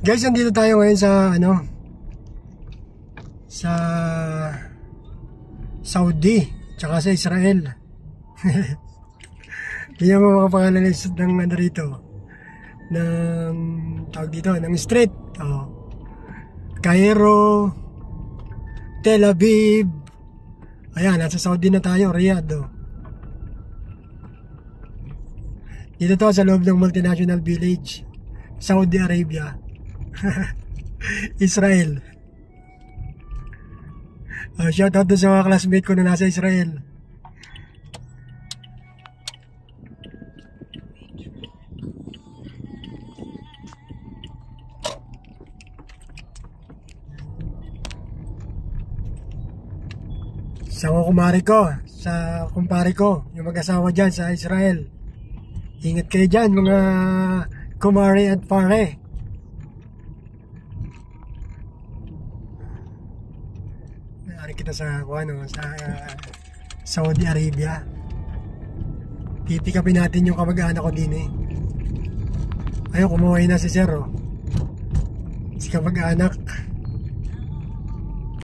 Guys, nandito tayo ngayon sa sa Saudi tsaka sa Israel. Bigyan mo mga pangalan ng rito ng tawag dito ng street. Cairo, Tel Aviv. Ayan, nasa Saudi na tayo, Riyadh. Dito to sa loob ng multinational village, Saudi Arabia. Israel. Shout out to sa mga classmate ko na nasa Israel. Sa kumari ko, sa kumpare ko, yung mag-asawa dyan sa Israel. Ingat kayo dyan mga kumari at pare. Nari kita sa Saudi Arabia. Pipikapin natin yung kamag-anak ko din eh. Ayun, kumuhay na si Sir. Si kamag-anak.